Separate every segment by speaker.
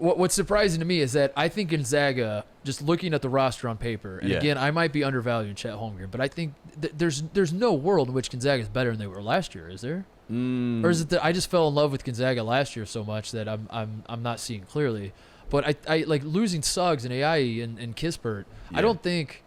Speaker 1: What's surprising to me is that I think Gonzaga, just looking at the roster on paper, and again, I might be undervaluing Chet Holmgren, but I think there's no world in which Gonzaga is better than they were last year, is there? Or is it that I just fell in love with Gonzaga last year so much that I'm not seeing clearly? But I like losing Suggs and AI and Kispert. I don't think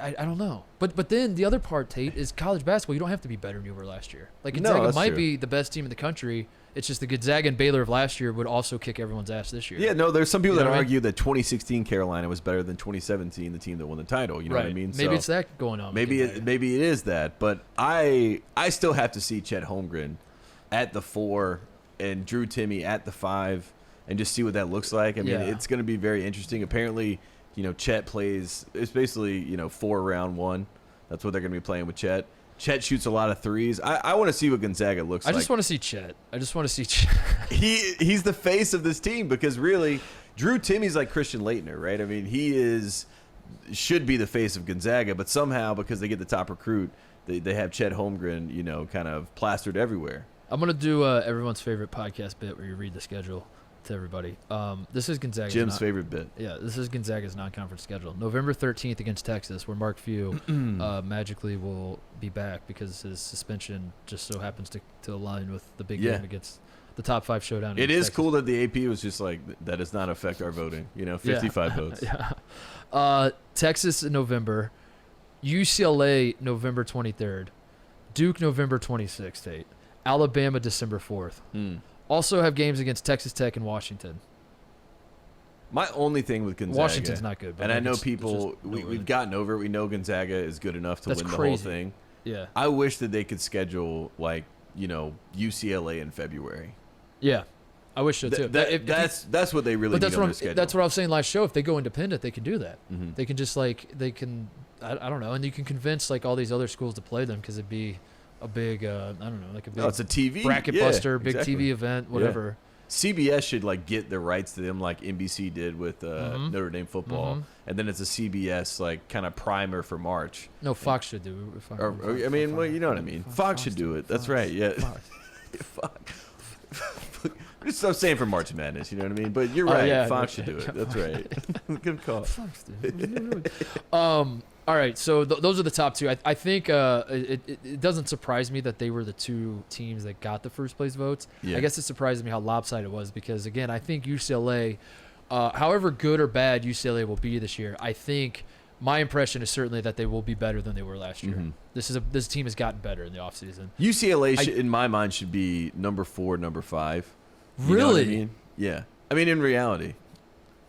Speaker 1: I don't know. But then the other part, Tate, is college basketball. You don't have to be better than you were last year. Like Gonzaga might be the best team in the country. It's just the Gonzaga and Baylor of last year would also kick everyone's ass this year.
Speaker 2: Yeah, no, there's some people that argue that 2016 Carolina was better than 2017, the team that won the title. You know what I mean?
Speaker 1: Maybe it's that going on.
Speaker 2: Maybe it is that. But I still have to see Chet Holmgren at the 4 and Drew Timme at the 5 and just see what that looks like. I mean, it's going to be very interesting. Apparently, Chet plays – it's basically, 4 round 1. That's what they're going to be playing with Chet. Chet shoots a lot of threes. I want to see what Gonzaga looks like.
Speaker 1: I just want to see Chet.
Speaker 2: He's the face of this team because really, Drew Timme's like Christian Laettner, right? I mean, should be the face of Gonzaga, but somehow because they get the top recruit, they have Chet Holmgren, kind of plastered everywhere.
Speaker 1: I'm gonna do everyone's favorite podcast bit where you read the schedule to everybody. This is Gonzaga's
Speaker 2: Jim's favorite bit.
Speaker 1: Yeah, this is Gonzaga's non-conference schedule. November 13th against Texas, where Mark Few magically will be back because his suspension just so happens to align with the big game against the top 5 showdown.
Speaker 2: It is
Speaker 1: Texas.
Speaker 2: Cool that the AP was just like, that does not affect our voting. 55 votes.
Speaker 1: Yeah. Texas in November, UCLA November 23rd, Duke November 26th, Tate, Alabama December 4th. Also have games against Texas Tech and Washington.
Speaker 2: My only thing with Gonzaga,
Speaker 1: Washington's not good, but
Speaker 2: and I know people we've gotten over it. We know Gonzaga is good enough to win the whole thing.
Speaker 1: Yeah,
Speaker 2: I wish that they could schedule like UCLA in February.
Speaker 1: Yeah, I wish so too.
Speaker 2: That's what they really.
Speaker 1: But
Speaker 2: need on their schedule.
Speaker 1: That's what I was saying last show. If they go independent, they can do that. They can just I don't know, and you can convince like all these other schools to play them because it'd be a big I don't know, like a big
Speaker 2: it's a TV
Speaker 1: bracket buster, big TV event, whatever.
Speaker 2: Yeah. CBS should get the rights to them like NBC did with Notre Dame football, and then it's a CBS kind of primer for March.
Speaker 1: No, Fox should do it.
Speaker 2: Well, you know what I mean. Fox should do it. That's right. Yeah. I'm saying for March Madness, you know what I mean? But you're right. Yeah, Fox should do it. That's right. Good call. Fox, dude.
Speaker 1: All right, so those are the top 2. I think it doesn't surprise me that they were the 2 teams that got the first place votes. Yeah. I guess it surprises me how lopsided it was because, again, I think UCLA, however good or bad UCLA will be this year, I think my impression is certainly that they will be better than they were last year. This team has gotten better in the offseason.
Speaker 2: UCLA, in my mind, should be number 4, number 5.
Speaker 1: Really?
Speaker 2: Know what I mean? Yeah. I mean, in reality.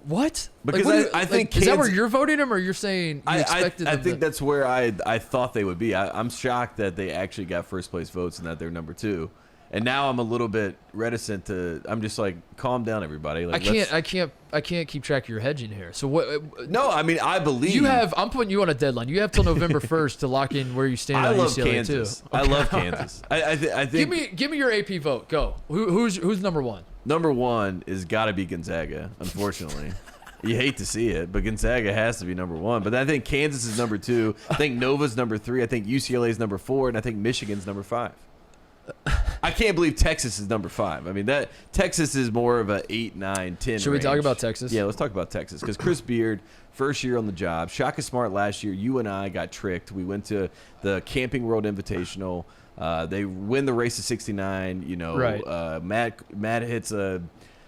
Speaker 1: What?
Speaker 2: Because I think
Speaker 1: is that where you're voting them, or you're saying you expected them?
Speaker 2: I think that's where I thought they would be. I'm shocked that they actually got first place votes and that they're number 2. And now I'm a little bit reticent to. I'm just like, calm down, everybody.
Speaker 1: I can't keep track of your hedging here. So what?
Speaker 2: No, I mean I believe
Speaker 1: you have. I'm putting you on a deadline. You have till November 1st to lock in where you stand on UCLA
Speaker 2: Kansas.
Speaker 1: too.
Speaker 2: Okay. I love Kansas. I think.
Speaker 1: Give me your AP vote. Go. Who's number 1?
Speaker 2: Number 1 is got to be Gonzaga. Unfortunately. You hate to see it, but Gonzaga has to be number 1. But I think Kansas is number 2. I think Nova's number 3. I think UCLA is number 4, and I think Michigan's number 5. I can't believe Texas is number 5. I mean, that Texas is more of a 8, 9, 10.
Speaker 1: Should we talk about Texas?
Speaker 2: Yeah, let's talk about Texas because Chris Beard, first year on the job. Shaka Smart last year. You and I got tricked. We went to the Camping World Invitational. They win the race to 69.
Speaker 1: Right.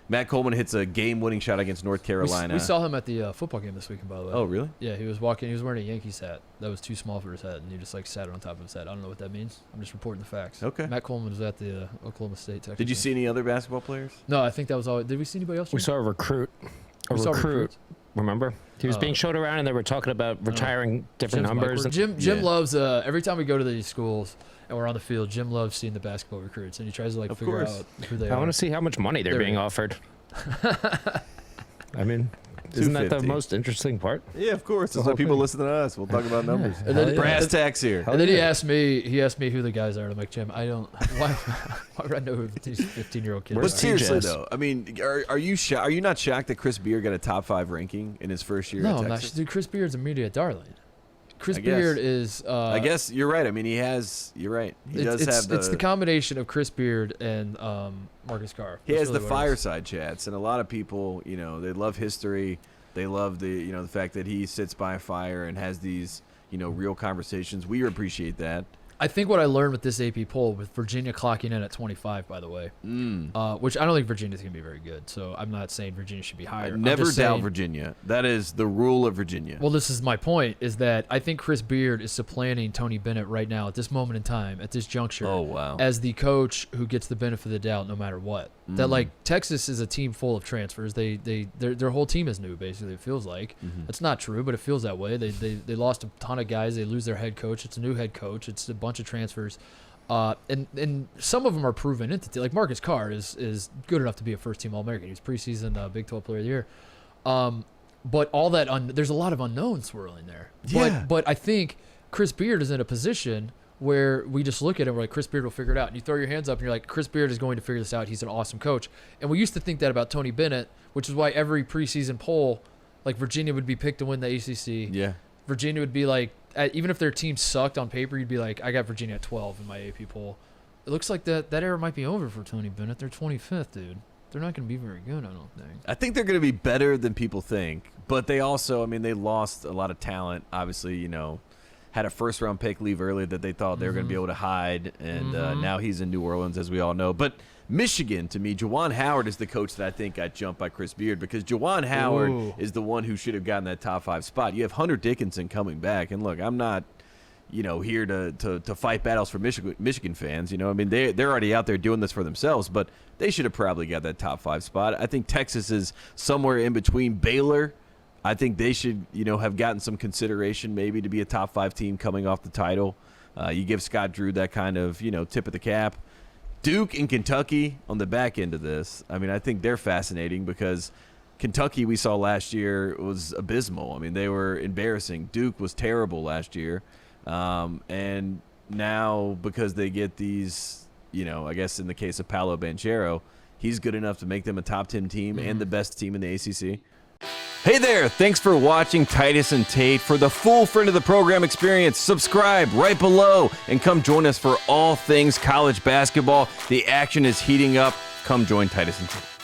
Speaker 2: Matt Coleman hits a game-winning shot against North Carolina.
Speaker 1: We saw him at the football game this weekend, by the way.
Speaker 2: Oh, really?
Speaker 1: Yeah, he was walking. He was wearing a Yankees hat that was too small for his head, and he just sat it on top of his head. I don't know what that means. I'm just reporting the facts.
Speaker 2: Okay.
Speaker 1: Matt Coleman was at the Oklahoma State, Texas.
Speaker 2: Did you see any other basketball players?
Speaker 1: No, I think that was all. Did we see anybody else?
Speaker 3: We saw a recruit. Remember? He was being showed around, and they were talking about retiring different numbers.
Speaker 1: Jim loves, every time we go to these schools and we're on the field, Jim loves seeing the basketball recruits, and he tries to figure out who they are.
Speaker 3: I want to see how much money they're being offered. I mean, isn't that the most interesting part?
Speaker 2: Yeah, of course. That's why people listen to us. We'll talk about numbers. And then brass tacks here.
Speaker 1: And then he asked me who the guys are. And I'm like, Jim, I don't. Why would I know who these 15-year-old kids are?
Speaker 2: But seriously though, I mean, are you not shocked that Chris Beard got a top 5 ranking in his first year?
Speaker 1: No,
Speaker 2: at
Speaker 1: I'm
Speaker 2: Texas?
Speaker 1: not. Dude, Chris Beard's a media darling. Chris Beard is.
Speaker 2: I guess you're right. I mean, you're right. He does have
Speaker 1: It's the combination of Chris Beard and Marcus Carr.
Speaker 2: He has the fireside chats, and a lot of people, they love history. They love the fact that he sits by a fire and has these, real conversations. We appreciate that.
Speaker 1: I think what I learned with this AP poll, with Virginia clocking in at 25, by the way, which I don't think Virginia's going to be very good. So I'm not saying Virginia should be higher.
Speaker 2: Never doubt Virginia. That is the rule of Virginia.
Speaker 1: Well, this is my point, is that I think Chris Beard is supplanting Tony Bennett right now at this moment in time, at this juncture, as the coach who gets the benefit of the doubt no matter what. That, like, Texas is a team full of transfers. Their whole team is new, basically, it feels like. It's not true, but it feels that way. They lost a ton of guys. They lose their head coach. It's a new head coach. It's a bunch of transfers. And some of them are proven entity. Like Marcus Carr is good enough to be a first-team All-American. He was preseason Big 12 Player of the Year. But all that, there's a lot of unknowns swirling there.
Speaker 2: Yeah.
Speaker 1: But I think Chris Beard is in a position where we just look at him, we're like, Chris Beard will figure it out. And you throw your hands up and you're like, Chris Beard is going to figure this out. He's an awesome coach. And we used to think that about Tony Bennett, which is why every preseason poll, like Virginia would be picked to win the ACC.
Speaker 2: Yeah.
Speaker 1: Virginia would be like, even if their team sucked on paper, you'd be like, I got Virginia at 12 in my AP poll. It looks like that era might be over for Tony Bennett. They're 25th, dude. They're not going to be very good, I don't think.
Speaker 2: I think they're going to be better than people think. But they also, they lost a lot of talent. Obviously, had a first-round pick leave early that they thought they were going to be able to hide. And now he's in New Orleans, as we all know. But Michigan, to me, Juwan Howard is the coach that I think got jumped by Chris Beard, because Juwan Howard is the one who should have gotten that top 5 spot. You have Hunter Dickinson coming back. And, look, I'm not, here to fight battles for Michigan fans. They're already out there doing this for themselves. But they should have probably got that top 5 spot. I think Texas is somewhere in between. Baylor, I think they should, have gotten some consideration maybe to be a top 5 team coming off the title. You give Scott Drew that kind of, tip of the cap. Duke and Kentucky on the back end of this, I think they're fascinating, because Kentucky we saw last year was abysmal. They were embarrassing. Duke was terrible last year. And now, because they get these, I guess in the case of Paolo Banchero, he's good enough to make them a top 10 team and the best team in the ACC. Hey there, thanks for watching Titus and Tate. For the full friend of the program experience, subscribe right below and come join us for all things college basketball. The action is heating up. Come join Titus and Tate.